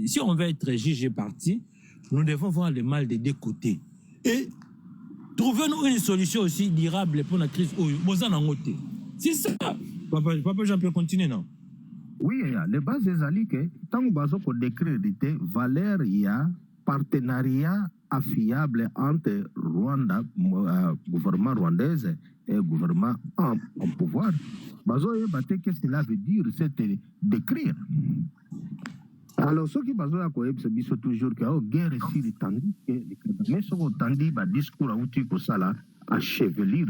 si on veut être jugé parti, nous devons voir le mal des deux côtés. Et trouvons-nous une solution aussi durable pour la crise. C'est ça. Papa Jean peut continuer, non? Oui, les bases des alliés, tant que vous décrire valeur, il y a partenariat affiliable entre Rwanda, gouvernement rwandaise et gouvernement en pouvoir. Qu'est-ce que cela veut dire? C'est décrire. Alors, ce qui est toujours que la guerre est si tandis que mais ce qu'on tandis, le discours à outil que ça là, à chevelure,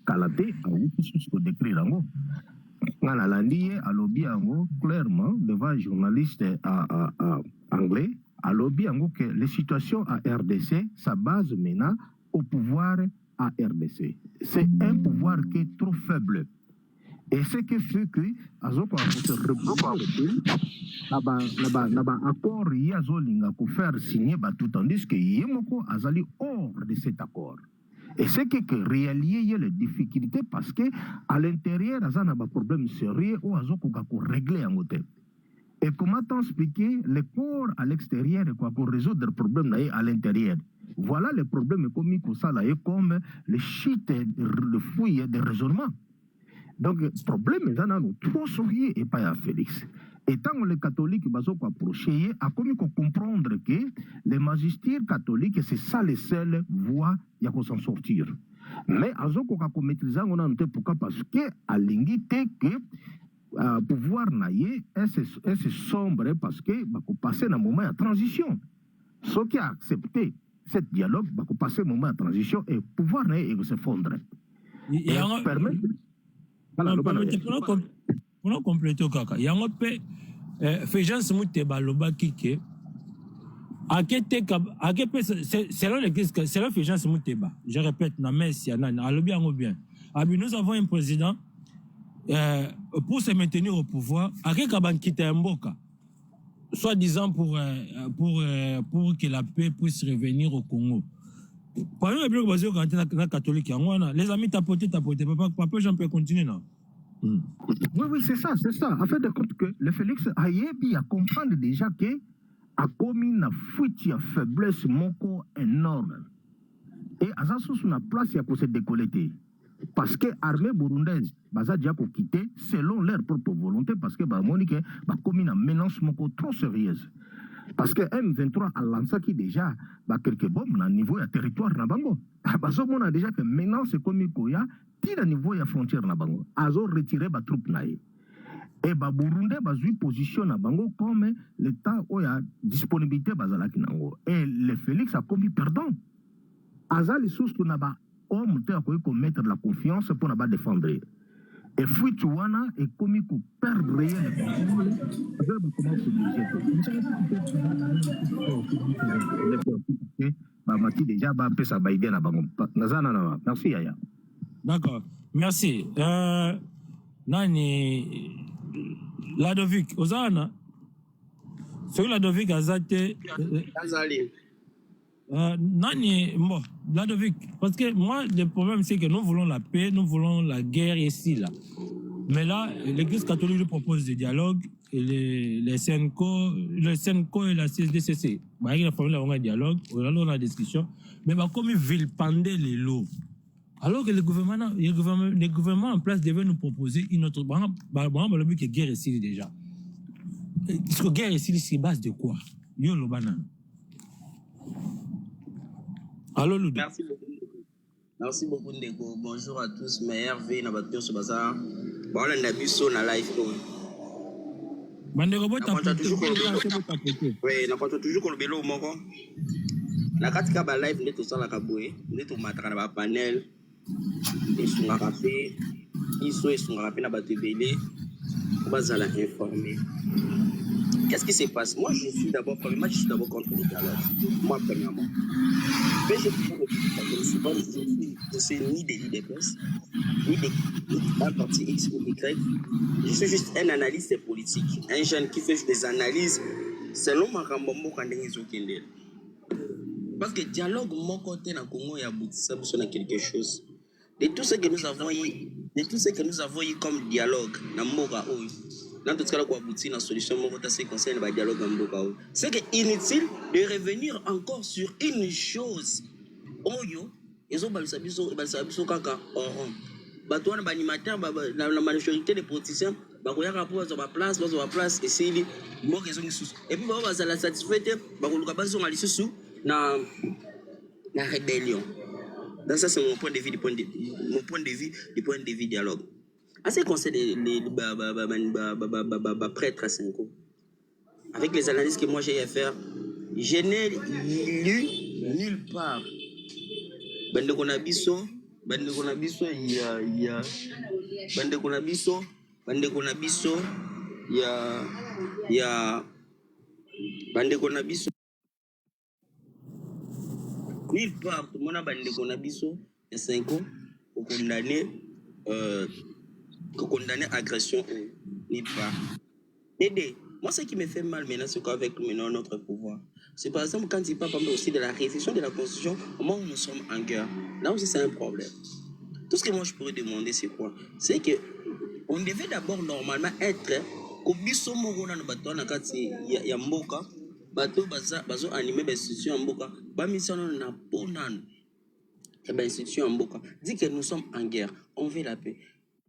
calaté, à outil ce qu'on décrit en haut. Dans la langue, à lobby en haut, clairement, devant un journaliste anglais, à lobby en haut que les situations à RDC, ça base maintenant au pouvoir à RDC. C'est un pouvoir qui est trop faible. Et ce qui fait que, Azoko a se reprendre, naba accord, il y a zolinga pour faire signer tout, tandis que Yemoko a zali hors de cet accord. Et c'est que réaliser il y a les difficultés parce que à l'intérieur, il y a un problème sérieux où Azoko a régler en hôtel. Et comment expliquer les corps à l'extérieur pour résoudre le problème à l'intérieur? Voilà le problème comme les chiites de fouilles de raisonnement. Donc, le problème est dans nous trop sourier et pas à Félix. Et tant les catholiques sont approchés, à comprendre que les magistrats catholiques, c'est ça les seules voies pour s'en sortir. Mais à ce qu'on maîtrise, on a un pourquoi parce que à l'ingité que pouvoir naïe, c'est sombre parce que on passer un moment de transition. Ceux qui ont accepté ce dialogue, on passer un moment de transition et pouvoir naïe s'effondrer. Et permettre. Pour compléter, il y a un peu Féjance Mouteba Loba Kike. Selon l'église, selon Féjance Mouteba, je répète, nous avons un président pour se maintenir au pouvoir, soi-disant pour que la paix puisse revenir au Congo. Par exemple, les catholiques, les amis tapoter, papa Jean peut continuer, non? Oui, c'est ça. En fait, de compte que le Félix a comprendre déjà que a commis une fuite, une faiblesse énorme. Et à ça, sur la place, il y a pour se décolleter. Parce que l'armée burundaise, baza déjà pour quitter selon leur propre volonté, parce que Monique a commis une menace trop sérieuse. Parce que M23 a lancé qui déjà quelques bombes au niveau du territoire na bango. On a déjà que maintenant c'est comme Koya, qui au niveau de la frontière na bango. Azo retiré ba troupes naïe. Et Burundi a eu position na bango comme l'état où il y a disponibilité bazalaki nango. Et le Félix a commis perdant. Azali sous qu'on a ba homme te a mettre de la confiance pour na défendre. Et Fuituana est commis pour perdre réel. Merci Yaya. D'accord, merci. Nani Ladovic, Ozana. C'est Ladovic Azate. Azali. Nani, bon, Ladovic, parce que moi, le problème, c'est que nous voulons la paix, nous voulons la guerre ici, là. Mais là, l'Église catholique nous propose des dialogues, et les SENCO et la CSDCC. Bah, il y a un dialogue, on a la discussion, mais bah, comme ils veulent pendre les lots. Alors que le gouvernement en place devait nous proposer une autre. Le but que guerre ici déjà. Parce que guerre ici, c'est base de quoi? Yo le banane. Allô, Ludo. Merci beaucoup, Ndeko. Bonjour à tous. Meilleur vie dans votre sur bazar. Bon, on a vu ça dans live. Bandeko, oui, on a toujours qu'on le bélo au moko. La katika ba live ndeto sala kaboué, ndeto mataka na ba panel. Esunga rapé, iso esunga rapé na ba tebele. On va s'ala informer. Qu'est-ce qui se passe? Moi, je suis d'abord contre le dialogue. Moi, premièrement. Mais je ne suis ni des leaders de presse, ni d'un parti X ou Y. Je suis juste un analyste politique, un jeune qui fait des analyses selon ma rambombo quand il y parce que dialogue, mon côté, dans le Congo, il y a besoin de quelque chose. De tout ce que nous avons eu comme dialogue, dans Mora, dans tout cas, quoi aboutir une solution, ce qui concerne le dialogue en Bokao. C'est inutile de revenir encore sur une chose. Oyo, ils ont balsabiso kaka oron. Batouana animateur, la majorité des politiciens, bakoya rapport sur la place, et c'est lui, moi qui sont sous. Et puis, bah, la satisfaite, bah, on a besoin d'aller sous la rébellion. Donc ça, c'est mon point de vue, mon point de vue dialogue. À ce qui concerne les prêtres à 5 ans, avec les analyses que moi j'ai à faire, je n'ai lu nulle part. Bande Konabiso, il y a Bande Konabiso, Bande Konabiso, nulle part, tout le monde a Bande Konabiso, il y a 5 ans, pour condamner agression, nulle part. Dédé, moi ce qui me fait mal maintenant, c'est qu'avec notre pouvoir. C'est par exemple quand il parle aussi de la révision de la Constitution, au moment où nous sommes en guerre. Là aussi, c'est un problème. Tout ce que moi je pourrais demander, c'est quoi? C'est que on devait d'abord normalement être Kobiso Morona no bato na kati ya mboka, bato bazo animer l'institution en mboka, ba mission na ponan. Et ben institution en mboka dit que nous sommes en guerre, on veut la paix.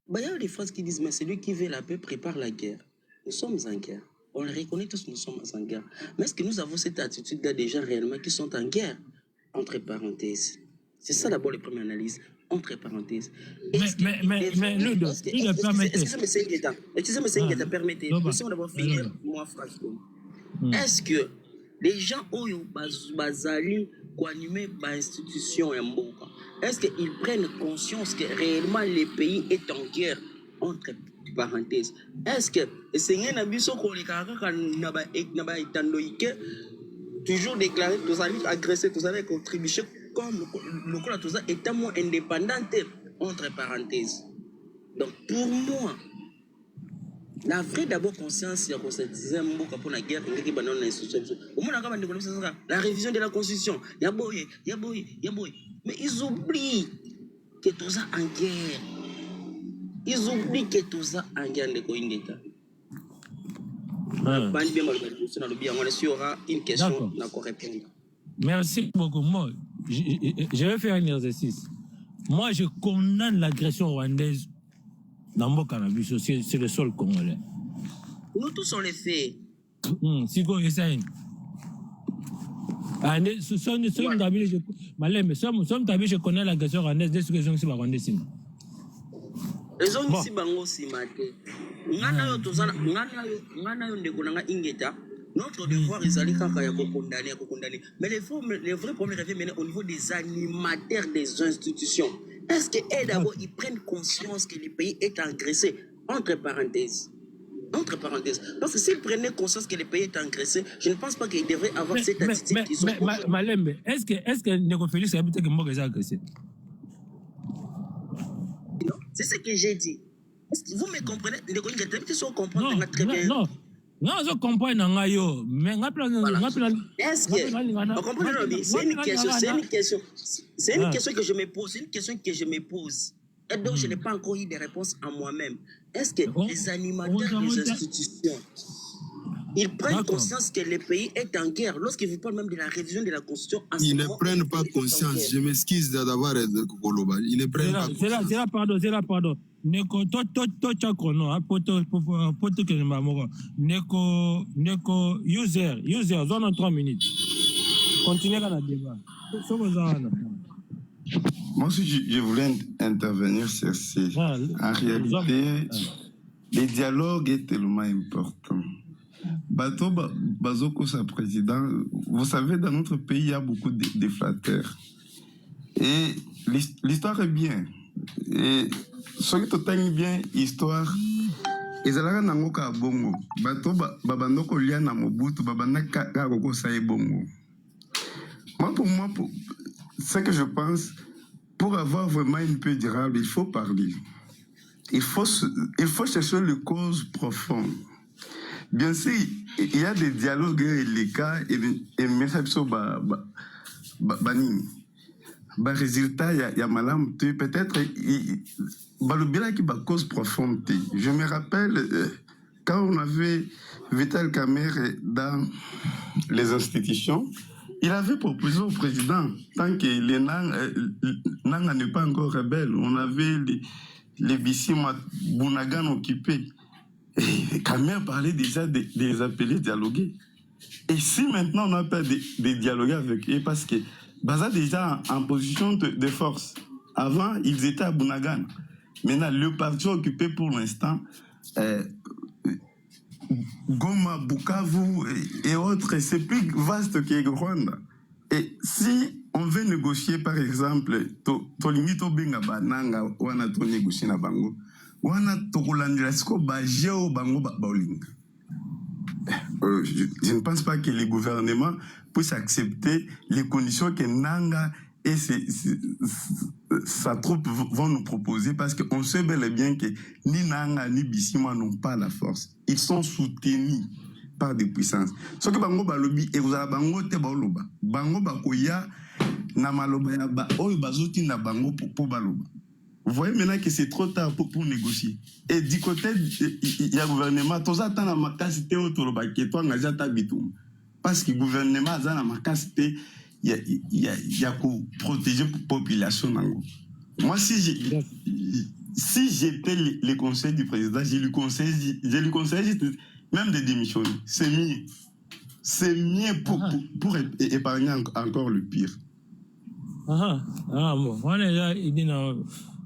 Bah il y a des phrases qui disent mais celui qui veut la paix prépare la guerre. Nous sommes en guerre. On le reconnaît tous, nous sommes en guerre. Mais est-ce que nous avons cette attitude-là des gens réellement qui sont en guerre? Entre parenthèses. C'est ça d'abord la première analyse. Entre parenthèses. Mais Ludo, il le permet. Excusez-moi, c'est une permettez. Laissez-moi d'abord finir moi phrase. Est-ce que les gens ont bazali pour animer l'institution en Mboka, est-ce qu'ils prennent conscience que réellement le pays est en guerre? Entre parenthèses. Est-ce que c'est un abisso qu'on les caractères toujours déclaré, tous allez agresser, tous allez contribuer comme le coup tout ça est un mot indépendant entre parenthèses. Donc pour moi, la vraie d'abord conscience, c'est qu'on s'est dit pour la guerre, la révision de la Constitution, yaboye. Mais ils oublient que tout ça en guerre. Ils oublient que tout ça en guerre de Koingeta. Il y aura une question à répondre. Merci beaucoup. Moi, je vais faire un exercice. Moi, je condamne l'agression rwandaise dans mon cannabis. C'est le sol congolais. Nous tous on les fait. Si vous essayez. Je connais l'agression rwandaise dès que je suis rwandais. Les gens ici bango si maté. Notre devoir est d'aller condamner. Mais les vrais problèmes reviennent au niveau des animateurs des institutions. Est-ce qu'eux d'abord ils prennent conscience que le pays est agressé? Entre parenthèses. Parce que s'ils prenaient conscience que le pays est agressé, je ne pense pas qu'ils devraient avoir cette attitude qu'ils ont. Malembe, est-ce que Neko Félix a habité que moi j'ai agressé? C'est ce que j'ai dit. Est-ce que vous me comprenez? Très bien. Non, je comprends Nangayo, mais est-ce que vous comprenez? C'est une question que je me pose. Et donc je n'ai pas encore eu de réponse à moi-même. Est-ce que les animateurs des institutions ils prennent conscience que le pays est en guerre lorsqu'ils vous parlent même de la révision de la Constitution? Ils ne prennent pas conscience. Je m'excuse d'avoir Koloba. Ils ne prennent pas conscience. C'est là, pardon. Neko, user, zone 3 minutes. Continuez dans le débat. Moi aussi, je voulais intervenir sur ces. En réalité, le dialogue est tellement important. Bato Bazoko, sa président, vous savez, dans notre pays, il y a beaucoup de déflateurs. Et l'histoire est bien. Et ce qui est bien, histoire, ezalaka nango ka bongo. Bato babandoko lia na mobutu, babandaka kako sa bongo. Pour moi, ce que je pense, pour avoir vraiment une paix durable, il faut parler. Il faut chercher les causes profondes. Bien sûr, il y a des dialogues, les cas, et même ça, résultat, il y a malam, peut-être, le bilan qui va cause profonde. Je me rappelle, quand on avait Vital Kamerhe dans les institutions, il avait proposé au président, tant que les Nanga n'est pas encore rebelle, on avait les Bissima Bounagan occupés. Et Kamerhe parlait déjà des appelés dialoguer. Et si maintenant on a peur de dialoguer avec eux, parce que Baza déjà en position de force. Avant, ils étaient à Bounagan. Maintenant, le parti occupé pour l'instant, Goma, Bukavu et autres, c'est plus vaste que Rwanda. Et si on veut négocier, par exemple, Tolimito Benga Bananga, wana to négocier na bango, wana tokolandela siko bajeo bango baolinga. Je ne pense pas que les gouvernements puissent accepter les conditions que Nanga et sa troupe vont nous proposer, parce qu'on sait bel et bien que ni Nanga ni Bissima n'ont pas la force. Ils sont soutenus par des puissances. Ce que bango balobi et vous avez bango te baloba. Bango bakoya na maloba ya ba oyo bazoti na bango pour baloba. Vous voyez maintenant que c'est trop tard pour négocier. Et du côté il y a gouvernement, tous attendent la macacité autour de toi engagé ta bitum. Parce que le gouvernement a la macacité, il y a pour protéger la population. Moi, si j'étais le conseil du président, je lui conseille même de démissionner. C'est mieux. C'est mieux pour épargner encore le pire. Bon, on est là,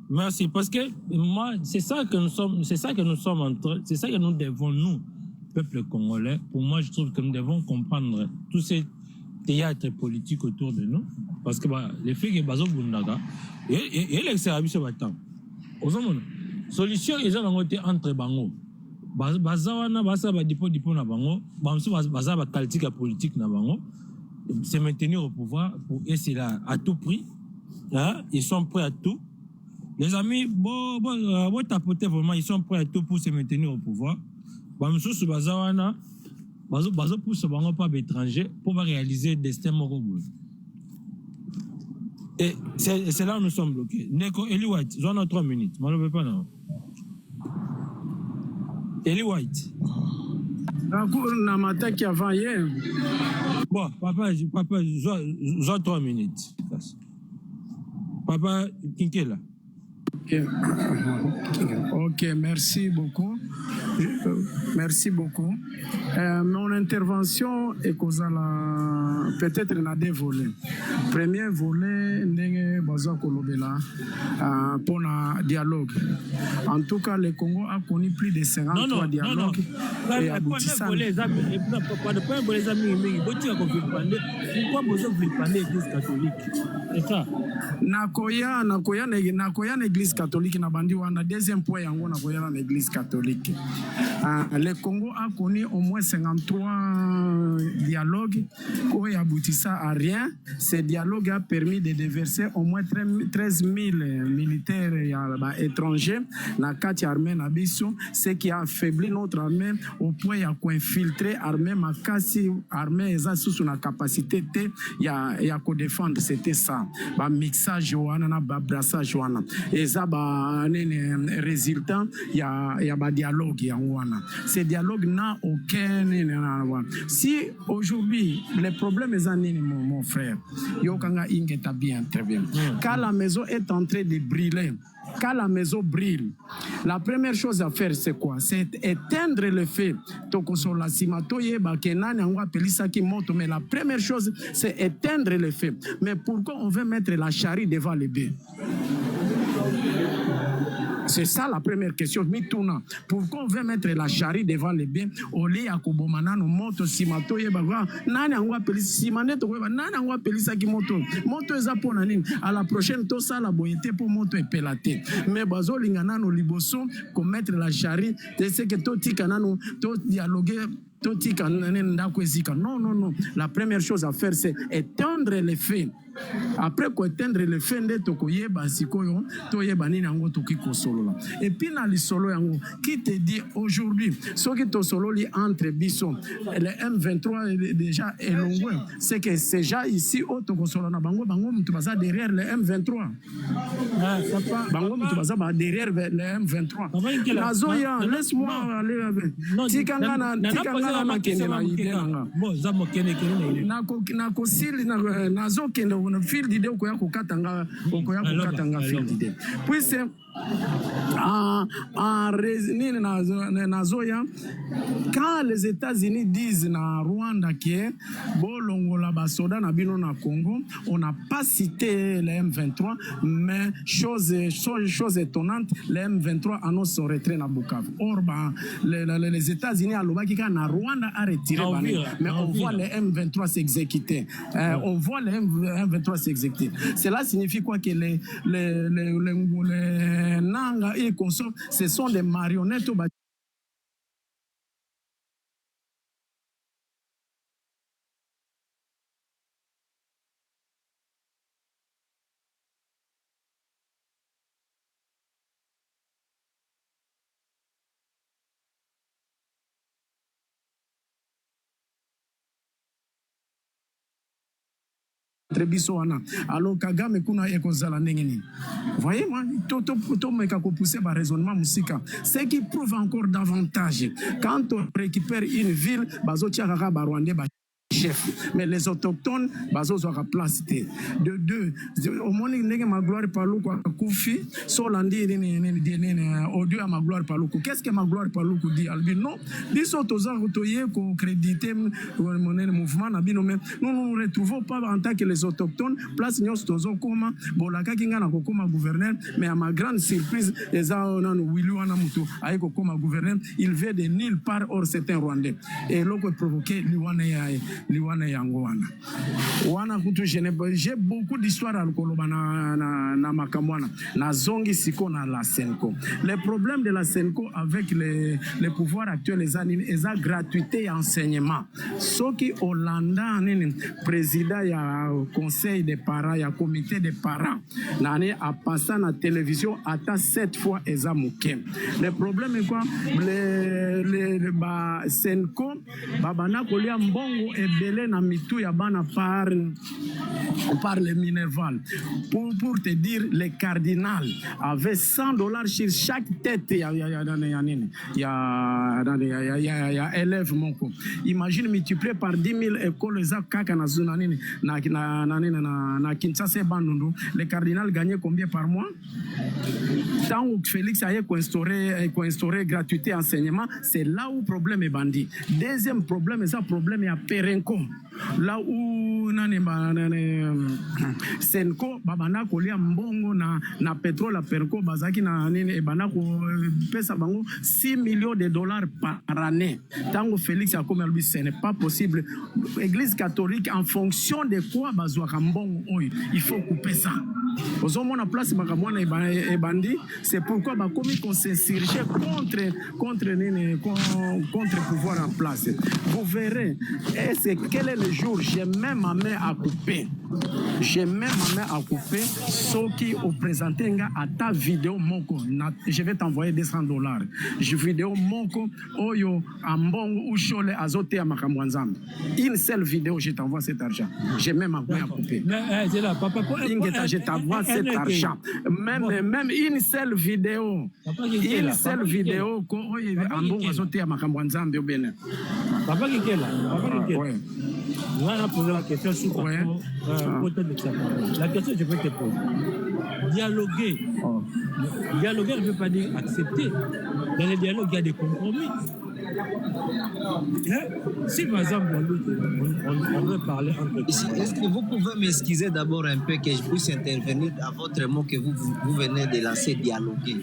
merci, parce que moi, c'est ça que nous sommes en train, c'est ça que nous devons, nous, peuple congolais. Pour moi, je trouve que nous devons comprendre tous ces théâtres politiques autour de nous, parce que les faits que Bazo Bundaga et l'extérieur se battent. Aux hommes, solution ils ont été entre bango. Bazawana basa ba dipo na bango, bamsu baza ba politique politique na bango, se maintenir au pouvoir pour essayer là à tout prix. Hein, ils sont prêts à tout. Les amis, bon tapoter vraiment, ils sont prêts à tout pour se maintenir au pouvoir. Bamsu su bazawana bazo pour ce bango pas étranger pour réaliser le destin morobo. Et c'est là où nous sommes bloqués. Neko Eli White, j'en ai 3 minutes. Je ne veux pas non. Eli White. Bon, papa, j'ai 3 minutes. Papa, Kinkela. Ok, merci beaucoup. Merci beaucoup. Mon intervention est peut-être dans 2 volets. Premier volet, pour le dialogue. En tout cas, le Congo a connu plus de 53 dialogues. Et aboutissant. Pourquoi vous avez parlé de l'Église catholique? C'est ça. Nakoya l'église catholique na bandi wana. Deuxième point yango nakoya na l'église catholique. Le Congo a connu au moins 53 dialogues qui aboutissant à rien. Ce dialogue a permis de déverser au moins 13 000 militaires étrangers dans 4 armées nabiso, ce qui a affaibli notre armée au point de infiltrer l'armée makasi armée eza sous la capacité ya ko défendre. C'était ça. Ba mixage wana na ba brassage wana. Eza ba résultat ya ba dialogue ya wana. Ce dialogue n'a aucun. Si aujourd'hui les problèmes sont mon frère, Yokanga Ingeta bien très bien. Quand la maison est en train de brûler, quand la maison brûle, la première chose à faire, c'est quoi? C'est éteindre le feu. Mais la première chose, c'est éteindre le feu. Mais pourquoi on veut mettre la charrue devant le bœuf? C'est ça la première question. Pourquoi on veut mettre la charrue devant les biens au lieu à Kobomana, nos motos, simato, yebagwa, nani angwa pelisi, simaneto, nani angwa pelisa ki moto. Moto ezaponanine. À la prochaine, tout ça, la boyete pour moto et pelaté. Mais bazo lingana no liboso, commettre la charrue, c'est que tout tikanano, tout dialoguer. Non. La première chose à faire, c'est éteindre éteindre les faits. Après éteindre les faits, nde tokoyeba sikoyo toyeba nini yango toki kosolola. Et puis na lisolo yango qui te dit aujourd'hui ce qui to sololi entre biso le M23 est déjà élongé, c'est que c'est déjà ici au tokosolola na bango mutu baza derrière le M23. Bango mutu baza derrière le M23. Nazoya laisse-moi aller avec tikanga na kende na idée nga. Bon za mokene kene na kosili na nazo kende on fil d'idée okoya kokatanga fil d'idée puis c'est quand les États-Unis disent na Rwanda que bolongola basoda na bino na Congo, on n'a pas cité le M23, mais chose étonnante, le M23 annonce son retrait na Bukavu. Or les États-Unis à Lubakika na Rwanda a retiré mais on voit le M23 s'exécuter. On voit le M23 s'exécuter. Cela signifie quoi que les Nanga et consorts, ce sont des marionnettes. Alors Kagame kuna ekozala ndengeni. Voyez moi to meka ko pousser par raisonnement musika. Ce qui prouve encore davantage quand on récupère une ville bazo tiaka ba Rwandais ba chef, mais les autochtones bazo zo ka place de deux au moins ndenge ma gloire paluku akufi so landi audio à ma gloire paluku. Qu'est-ce que ma gloire paluku dit albi non biso toza toye ko créditer mon mouvement na bino mais nous nous retrouvons pas en tant que les autochtones place nyos tozo koma bolaka kinga na kokoma gouverneur mais à ma grande surprise eza non Willy wana mutu ayi kokoma gouverneur il vient de nulle part or c'est un Rwandais et loko provoquer liwana yango wana kutu j'ai beaucoup d'histoires à koloba na makamwana na zongi siko na la Senko. Le problème de la Senko avec les pouvoirs actuels les gratuité et enseignement. Ce qui Hollanda président ya conseil des parents ya comité des parents nani a passé na télévision ata 7 fois ezamuke. Le problème est quoi le Senko babana kolia mbongo ebele na mitu ya bana par le Minerval. Pour te dire, les cardinals avaient $100 sur chaque tête. Il y a élèves, mon coup. Imagine multiplié par 10 000 écoles, les cardinals gagnaient combien par mois? Tant que Félix a instauré gratuité enseignement, c'est là où le problème est bandit. Deuxième problème, c'est le problème à Perenco. Là où Senko babana kolia mbongo na pétrole à Perenco bazaki na nini ebana ko pesa bango $6 millions par année. Tant que Félix a comme lui, ce n'est pas possible. Église catholique en fonction de quoi bazwa mbongo il faut couper ça. Aux hommes on place makamwana et bandi, c'est pourquoi ba komi qu'on s'insurger contre pouvoir en place. Vous verrez quel est le jour j'ai même ma main à couper. Ce qui au présenté à ta vidéo moko je vais t'envoyer $200. Vidéo moko oyo ambongo ou chole azote à makamwanzam. Une seule vidéo je t'envoie cet argent. J'ai même ma main à couper. Mais c'est là papa je t'envoie cet argent. Même une seule vidéo. Une seule vidéo ko oyo ambongo azote à makamwanzam de Bénin. Papa qui est là. Ouais. On va poser la question sur la question que je peux te poser. Dialoguer. Dialoguer ne veut pas dire accepter. Dans le dialogue, il y a des compromis. Si par exemple on veut parler entre ici, est-ce que vous pouvez m'excuser d'abord un peu que je puisse intervenir à votre mot que vous venez de lancer, dialoguer.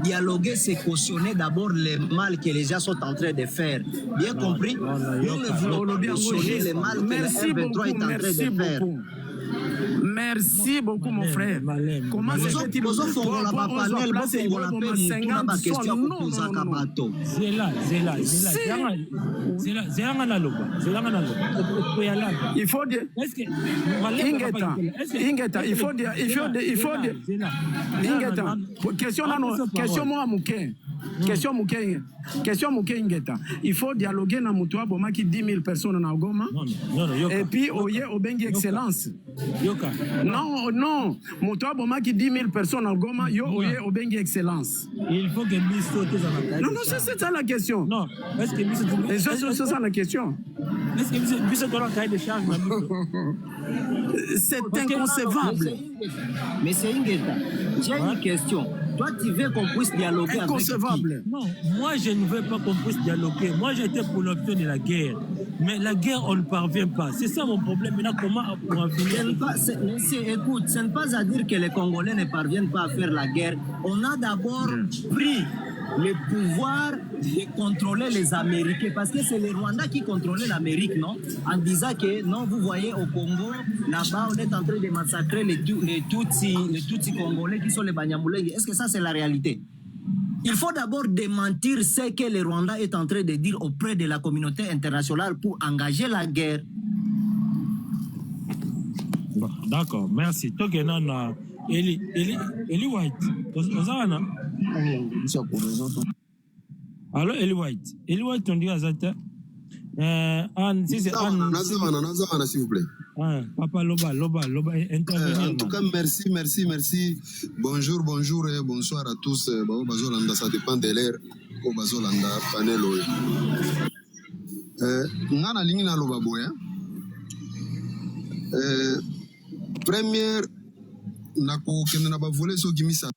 Dialoguer, c'est cautionner d'abord le mal que les gens sont en train de faire. Bien compris? Nous ne voulons pas cautionner le mal que le M23 est en train de faire. Merci beaucoup, mon frère. Comment se fait-il que il faut dire... Ingeta, il faut dire... Ingeta, question mouké Ingeta. Il faut dialoguer na mutua boma qui 10 000 personnes na Goma. Et puis oye obengi excellence. Non, mutua boma qui 10 000 personnes na Goma, yo oye obengi excellence. Il faut que Bisso te en. Non, c'est ça la question. Non, est-ce que Bisso c'est ça la question. Est-ce que Bisso te cahier de charge? C'est inconcevable. Mais c'est Ingeta. J'ai une question. Toi, tu veux qu'on puisse dialoguer avec qui? Non, moi, je ne veux pas qu'on puisse dialoguer. Moi, j'étais pour l'option de la guerre. Mais la guerre, on ne parvient pas. C'est ça mon problème. Maintenant, comment on va finir? Écoute, ce n'est pas à dire que les Congolais ne parviennent pas à faire la guerre. On a d'abord pris le pouvoir de contrôler les Américains, parce que c'est les Rwandais qui contrôlaient l'Amérique, non? En disant que, non, vous voyez, au Congo, là-bas, on est en train de massacrer les Tutsis congolais qui sont les Banyamulenge. Est-ce que ça, c'est la réalité? Il faut d'abord démentir ce que le Rwanda est en train de dire auprès de la communauté internationale pour engager la guerre. Bon, d'accord, merci. Tokenana, Eli White. Ozana? Alors, Eli White, on dit à Zata. Anne, si c'est Anne. Nazavana, s'il vous plaît. Papa Loba, intervenir. En tout cas, merci. Bonjour et bonsoir à tous. Bazolanda, ça dépend de l'heure. Bazolanda, panel. Ngana lingina loba boya. Première, nako kende na ba voler so kimisa.